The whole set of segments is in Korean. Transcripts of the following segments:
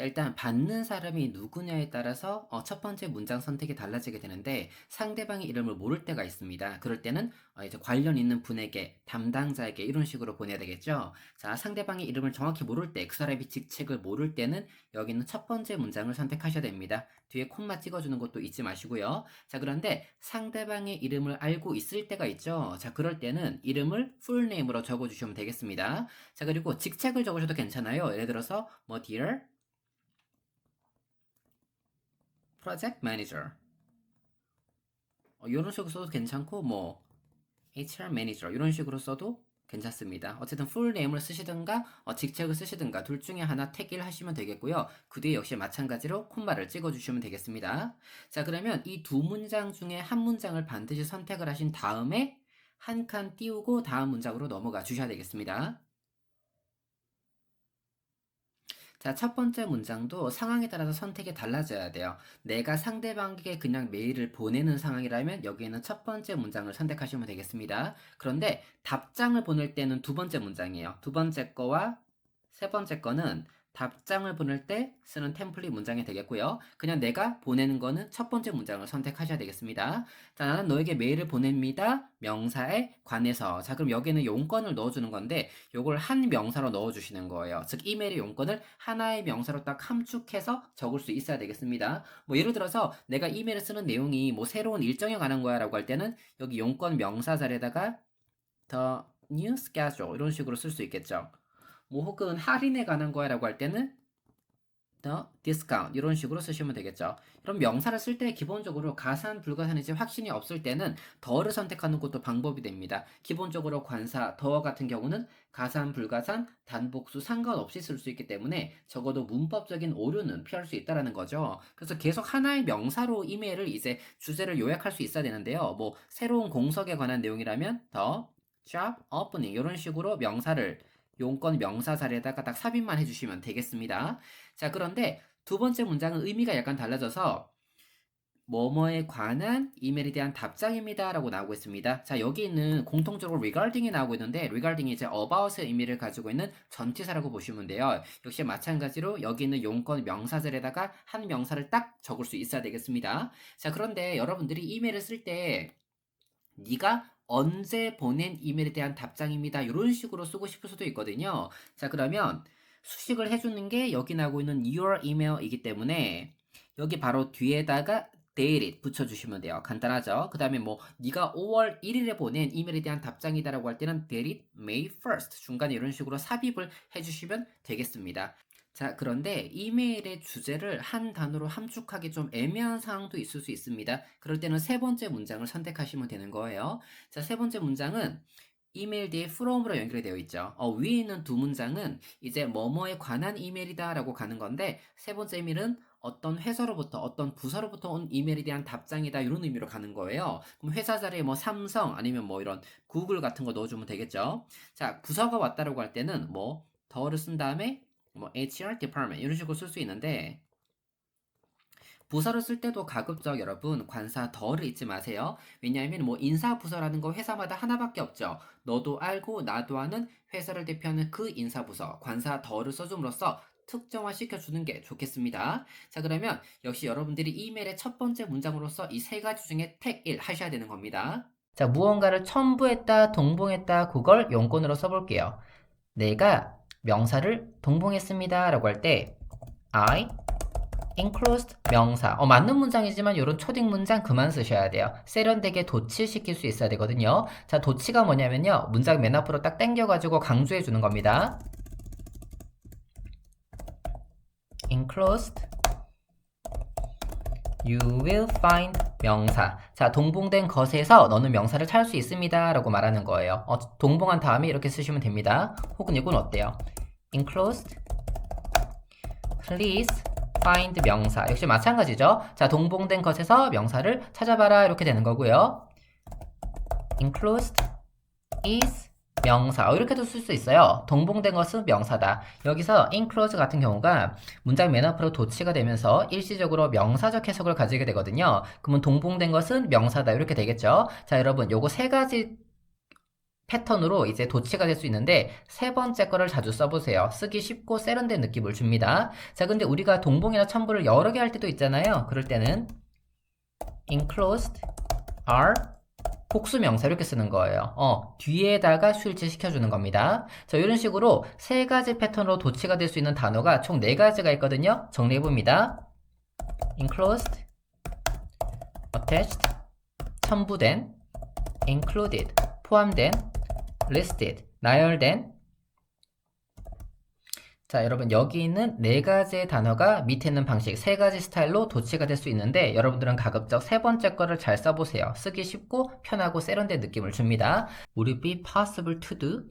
자, 일단 받는 사람이 누구냐에 따라서 첫 번째 문장 선택이 달라지게 되는데 상대방의 이름을 모를 때가 있습니다. 그럴 때는 이제 관련 있는 분에게, 담당자에게 이런 식으로 보내야 되겠죠. 자, 상대방의 이름을 정확히 모를 때, 그 사람의 직책을 모를 때는 여기는 첫 번째 문장을 선택하셔야 됩니다. 뒤에 콤마 찍어주는 것도 잊지 마시고요. 자, 그런데 상대방의 이름을 알고 있을 때가 있죠. 자, 그럴 때는 이름을 풀네임으로 적어주시면 되겠습니다. 자, 그리고 직책을 적으셔도 괜찮아요. 예를 들어서 뭐 dear project manager 이런 식으로 써도 괜찮고 뭐 HR manager 이런 식으로 써도 괜찮습니다. 어쨌든 풀네임을 쓰시든가 직책을 쓰시든가 둘 중에 하나 택일 하시면 되겠고요. 그 뒤에 역시 마찬가지로 콤마를 찍어주시면 되겠습니다. 자, 그러면 이 두 문장 중에 한 문장을 반드시 선택을 하신 다음에 한 칸 띄우고 다음 문장으로 넘어가 주셔야 되겠습니다. 자, 첫 번째 문장도 상황에 따라서 선택이 달라져야 돼요. 내가 상대방에게 그냥 메일을 보내는 상황이라면 여기에는 첫 번째 문장을 선택하시면 되겠습니다. 그런데 답장을 보낼 때는 두 번째 문장이에요. 두 번째 거와 세 번째 거는 답장을 보낼 때 쓰는 템플릿 문장이 되겠고요. 그냥 내가 보내는 거는 첫 번째 문장을 선택하셔야 되겠습니다. 자, 나는 너에게 메일을 보냅니다. 명사에 관해서. 자, 그럼 여기는 용건을 넣어주는 건데 요걸 한 명사로 넣어주시는 거예요. 즉 이메일의 용건을 하나의 명사로 딱 함축해서 적을 수 있어야 되겠습니다. 뭐 예를 들어서 내가 이메일을 쓰는 내용이 뭐 새로운 일정에 관한 거야 라고 할 때는 여기 용건 명사 자리에다가 the new schedule 이런 식으로 쓸 수 있겠죠. 뭐 혹은 할인에 관한 거야라고 할 때는 the discount 이런 식으로 쓰시면 되겠죠. 그럼 명사를 쓸 때 기본적으로 가산, 불가산인지 확신이 없을 때는 더를 선택하는 것도 방법이 됩니다. 기본적으로 관사, 더 같은 경우는 가산, 불가산, 단복수 상관없이 쓸 수 있기 때문에 적어도 문법적인 오류는 피할 수 있다라는 거죠. 그래서 계속 하나의 명사로 이메일을 이제 주제를 요약할 수 있어야 되는데요. 뭐 새로운 공석에 관한 내용이라면 the job opening 이런 식으로 명사를 용건 명사 자리에다가 딱 삽입만 해주시면 되겠습니다. 자, 그런데 두 번째 문장은 의미가 약간 달라져서 뭐뭐에 관한 이메일에 대한 답장입니다 라고 나오고 있습니다. 자, 여기는 공통적으로 regarding이 나오고 있는데 regarding이 이제 about의 의미를 가지고 있는 전치사라고 보시면 돼요. 역시 마찬가지로 여기 있는 용건 명사절에다가 한 명사를 딱 적을 수 있어야 되겠습니다. 자, 그런데 여러분들이 이메일을 쓸 때 네가 언제 보낸 이메일에 대한 답장입니다. 이런 식으로 쓰고 싶을 수도 있거든요. 자, 그러면 수식을 해주는 게 여기 나오고 있는 your email이기 때문에 여기 바로 뒤에다가 date it 붙여주시면 돼요. 간단하죠? 그 다음에 뭐 네가 5월 1일에 보낸 이메일에 대한 답장이다라고 할 때는 date it May 1st 중간에 이런 식으로 삽입을 해주시면 되겠습니다. 자, 그런데 이메일의 주제를 한 단어로 함축하기 좀 애매한 상황도 있을 수 있습니다. 그럴 때는 세 번째 문장을 선택하시면 되는 거예요. 자, 세 번째 문장은 이메일 뒤에 from으로 연결이 되어 있죠. 위에 있는 두 문장은 이제 뭐뭐에 관한 이메일이다 라고 가는 건데 세 번째 이메일은 어떤 회사로부터 어떤 부서로부터 온 이메일에 대한 답장이다 이런 의미로 가는 거예요. 그럼 회사 자리에 뭐 삼성 아니면 뭐 이런 구글 같은 거 넣어주면 되겠죠. 자, 부서가 왔다라고 할 때는 뭐 더를 쓴 다음에 뭐 HR department 이런 식으로 쓸 수 있는데 부서를 쓸 때도 가급적 여러분 관사 더를 잊지 마세요. 왜냐하면 뭐 인사부서라는 거 회사마다 하나밖에 없죠. 너도 알고 나도 아는 회사를 대표하는 그 인사부서 관사 더를 써줌으로써 특정화 시켜주는 게 좋겠습니다. 자, 그러면 역시 여러분들이 이메일의 첫 번째 문장으로서 이 세 가지 중에 택 1 하셔야 되는 겁니다. 자, 무언가를 첨부했다, 동봉했다, 그걸 용건으로 써볼게요. 내가 명사를 동봉했습니다 라고 할 때 I enclosed 명사 맞는 문장이지만 이런 초딩 문장 그만 쓰셔야 돼요. 세련되게 도치시킬 수 있어야 되거든요. 자, 도치가 뭐냐면요 문장 맨 앞으로 딱 당겨가지고 강조해 주는 겁니다. enclosed you will find 명사. 자, 동봉된 것에서 너는 명사를 찾을 수 있습니다 라고 말하는 거예요. 동봉한 다음에 이렇게 쓰시면 됩니다. 혹은 이건 어때요? enclosed please find 명사. 역시 마찬가지죠. 자, 동봉된 것에서 명사를 찾아봐라 이렇게 되는 거고요. enclosed is 명사. 이렇게도 쓸 수 있어요. 동봉된 것은 명사다. 여기서 enclosed 같은 경우가 문장 맨 앞으로 도치가 되면서 일시적으로 명사적 해석을 가지게 되거든요. 그러면 동봉된 것은 명사다 이렇게 되겠죠. 자, 여러분 요거 세 가지 패턴으로 이제 도치가 될 수 있는데 세 번째 거를 자주 써보세요. 쓰기 쉽고 세련된 느낌을 줍니다. 자, 근데 우리가 동봉이나 첨부를 여러 개 할 때도 있잖아요. 그럴 때는 enclosed are 복수 명사 이렇게 쓰는 거예요. 뒤에다가 수일치 시켜주는 겁니다. 자, 이런 식으로 세 가지 패턴으로 도치가 될 수 있는 단어가 총 네 가지가 있거든요. 정리해봅니다. enclosed, attached, 첨부된, included, 포함된, listed, 나열된. 자, 여러분 여기 있는 네 가지의 단어가 밑에 있는 방식 세 가지 스타일로 도치가 될 수 있는데 여러분들은 가급적 세 번째 거를 잘 써보세요. 쓰기 쉽고 편하고 세련된 느낌을 줍니다. Would it be possible to do?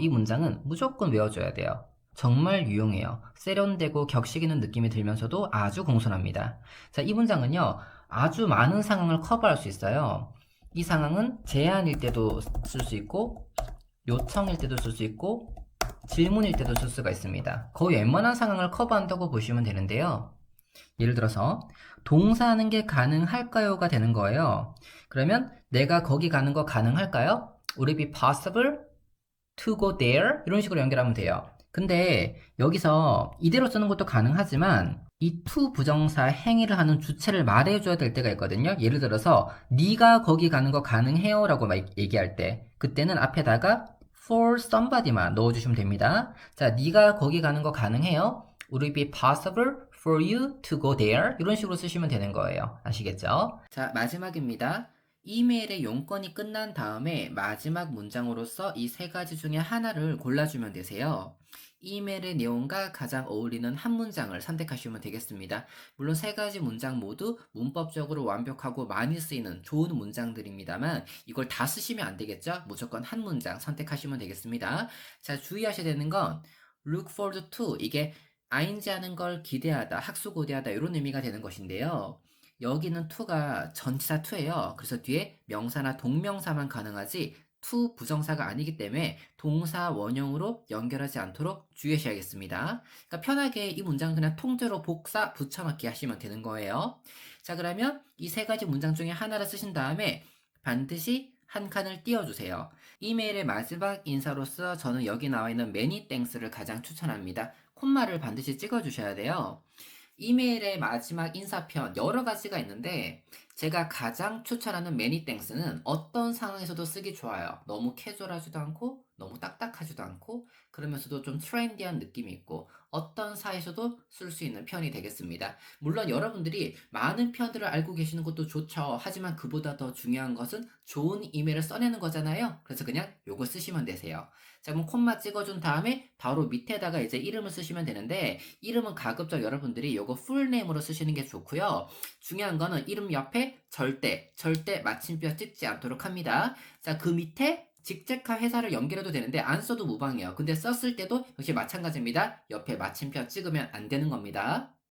이 문장은 무조건 외워줘야 돼요. 정말 유용해요. 세련되고 격식 있는 느낌이 들면서도 아주 공손합니다. 자, 이 문장은요, 아주 많은 상황을 커버할 수 있어요. 이 상황은 제안일 때도 쓸 수 있고, 요청일 때도 쓸 수 있고, 질문일 때도 쓸 수가 있습니다. 거의 웬만한 상황을 커버한다고 보시면 되는데요. 예를 들어서 동사하는 게 가능할까요가 되는 거예요. 그러면 내가 거기 가는 거 가능할까요? Would it be possible to go there? 이런 식으로 연결하면 돼요. 근데 여기서 이대로 쓰는 것도 가능하지만 이 to 부정사 행위를 하는 주체를 말해줘야 될 때가 있거든요. 예를 들어서 네가 거기 가는 거 가능해요? 라고 얘기할 때 그때는 앞에다가 for somebody만 넣어주시면 됩니다. 자, 네가 거기 가는 거 가능해요? Would it be possible for you to go there? 이런 식으로 쓰시면 되는 거예요. 아시겠죠? 자, 마지막입니다. 이메일의 용건이 끝난 다음에 마지막 문장으로서 이 세 가지 중에 하나를 골라주면 되세요. 이메일의 내용과 가장 어울리는 한 문장을 선택하시면 되겠습니다. 물론 세 가지 문장 모두 문법적으로 완벽하고 많이 쓰이는 좋은 문장들입니다만 이걸 다 쓰시면 안 되겠죠? 무조건 한 문장 선택하시면 되겠습니다. 자, 주의하셔야 되는 건 look forward to 이게 ing 하는 걸 기대하다, 학수고대하다 이런 의미가 되는 것인데요. 여기는 to가 전치사 to예요. 그래서 뒤에 명사나 동명사만 가능하지 to 부정사가 아니기 때문에 동사 원형으로 연결하지 않도록 주의하셔야겠습니다. 그러니까 편하게 이 문장은 그냥 통째로 복사 붙여넣기 하시면 되는 거예요. 자, 그러면 이 세 가지 문장 중에 하나를 쓰신 다음에 반드시 한 칸을 띄워주세요. 이메일의 마지막 인사로서 저는 여기 나와 있는 many thanks를 가장 추천합니다. 콤마를 반드시 찍어주셔야 돼요. 이메일의 마지막 인사편 여러 가지가 있는데 제가 가장 추천하는 many thanks는 어떤 상황에서도 쓰기 좋아요. 너무 캐주얼하지도 않고 너무 딱딱하지도 않고 그러면서도 좀 트렌디한 느낌이 있고 어떤 사이에서도 쓸 수 있는 편이 되겠습니다. 물론 여러분들이 많은 편들을 알고 계시는 것도 좋죠. 하지만 그보다 더 중요한 것은 좋은 이메일을 써내는 거잖아요. 그래서 그냥 요거 쓰시면 되세요. 자, 그럼 콤마 찍어준 다음에 바로 밑에다가 이제 이름을 쓰시면 되는데 이름은 가급적 여러분들이 요거 풀네임으로 쓰시는 게 좋고요. 중요한 거는 이름 옆에 절대 마침표 찍지 않도록 합니다. 자, 그 밑에 직책과 회사를 연결해도 되는데 안 써도 무방해요. 근데 썼을 때도 역시 마찬가지입니다. 옆에 마침표 찍으면 안 되는 겁니다.